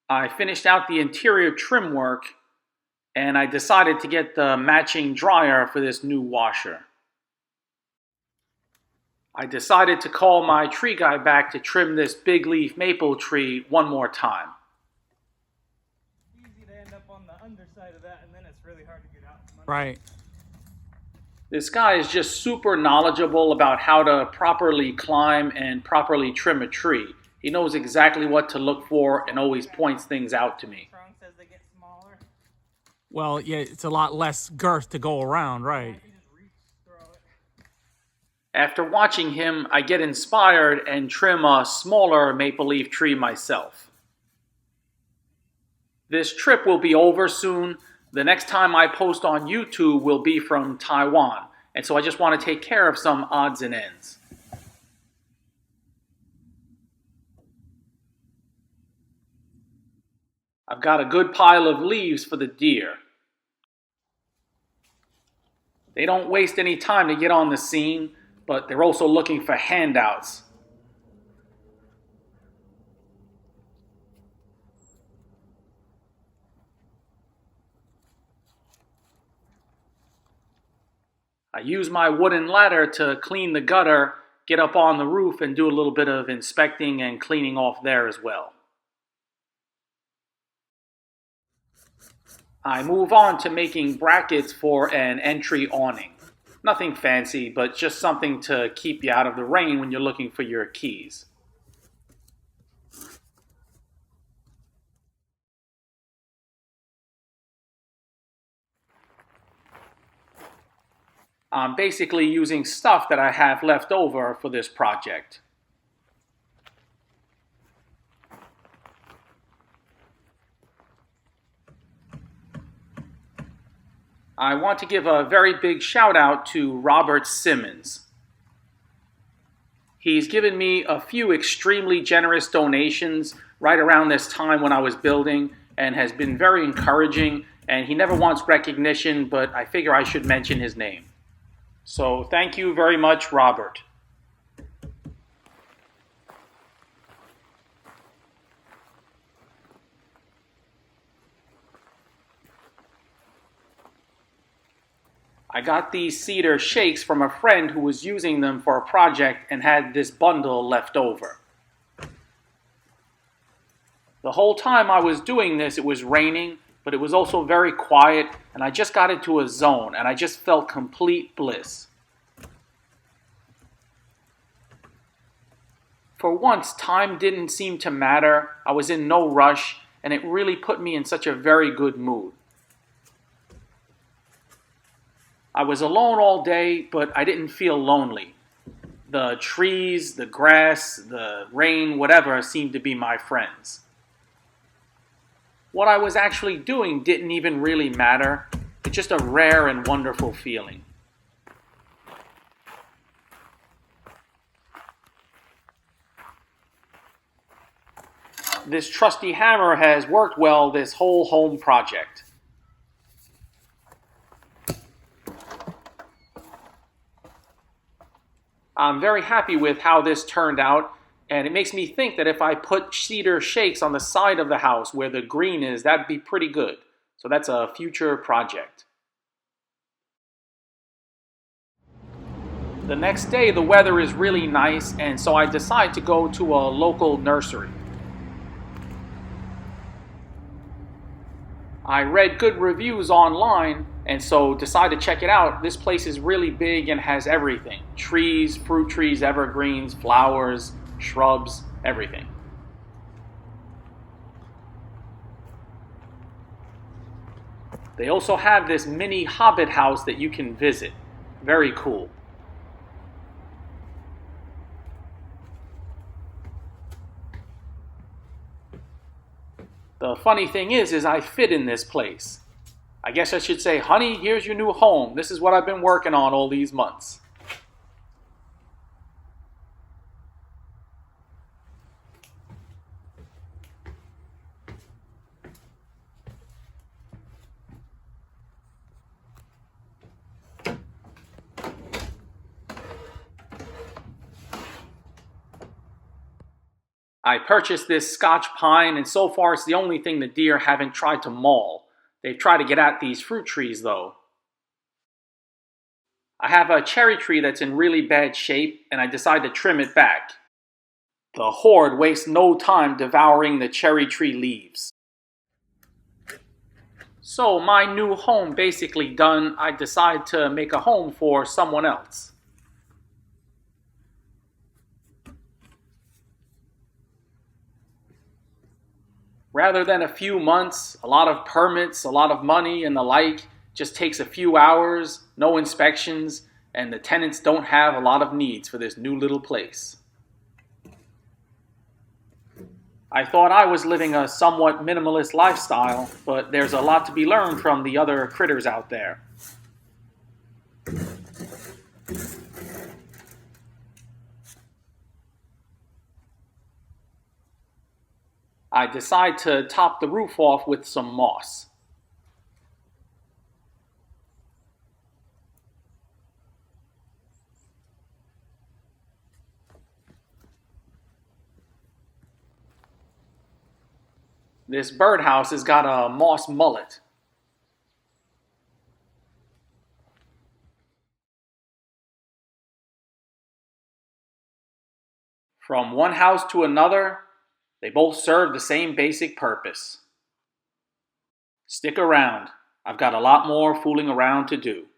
I finished out the interior trim work and I decided to get the matching dryer for this new washer. I decided to call my tree guy back to trim this big leaf maple tree one more time. Easy to end up on the underside of that, and then it's really hard to get out. Right. This guy is just super knowledgeable about how to properly climb and properly trim a tree. He knows exactly what to look for and always points things out to me. Trunks as they get smaller. Well, yeah, it's a lot less girth to go around, right? You just reach, throw it. After watching him, I get inspired and trim a smaller maple leaf tree myself. This trip will be over soon. The next time I post on YouTube will be from Taiwan, and so I just want to take care of some odds and ends. I've got a good pile of leaves for the deer. They don't waste any time to get on the scene, but they're also looking for handouts. I use my wooden ladder to clean the gutter, get up on the roof, and do a little bit of inspecting and cleaning off there as well. I move on to making brackets for an entry awning. Nothing fancy, but just something to keep you out of the rain when you're looking for your keys. I'm basically using stuff that I have left over for this project. I want to give a very big shout out to Robert Simmons. He's given me a few extremely generous donations right around this time when I was building and has been very encouraging, and he never wants recognition, but I figure I should mention his name. So thank you very much, Robert. I got these cedar shakes from a friend who was using them for a project and had this bundle left over. The whole time I was doing this, it was raining, but it was also very quiet, and I just got into a zone, and I just felt complete bliss. For once, time didn't seem to matter. I was in no rush, and it really put me in such a very good mood. I was alone all day, but I didn't feel lonely. The trees, the grass, the rain, whatever seemed to be my friends. What I was actually doing didn't even really matter. It's just a rare and wonderful feeling. This trusty hammer has worked well this whole home project. I'm very happy with how this turned out, and it makes me think that if I put cedar shakes on the side of the house where the green is, that'd be pretty good. So that's a future project. The next day the weather is really nice, and so I decide to go to a local nursery. I read good reviews online, and so decided to check it out. This place is really big and has everything. Trees, fruit trees, evergreens, flowers, shrubs, everything. They also have this mini Hobbit house that you can visit. Very cool. The funny thing is I fit in this place. I guess I should say, honey, here's your new home. This is what I've been working on all these months. I purchased this Scotch pine, and so far it's the only thing the deer haven't tried to maul. They've tried to get at these fruit trees, though. I have a cherry tree that's in really bad shape, and I decide to trim it back. The horde wastes no time devouring the cherry tree leaves. So my new home basically done, I decide to make a home for someone else. Rather than a few months, a lot of permits, a lot of money and the like, just takes a few hours, no inspections, and the tenants don't have a lot of needs for this new little place. I thought I was living a somewhat minimalist lifestyle, but there's a lot to be learned from the other critters out there. I decide to top the roof off with some moss. This birdhouse has got a moss mullet. From one house to another, they both serve the same basic purpose. Stick around. I've got a lot more fooling around to do.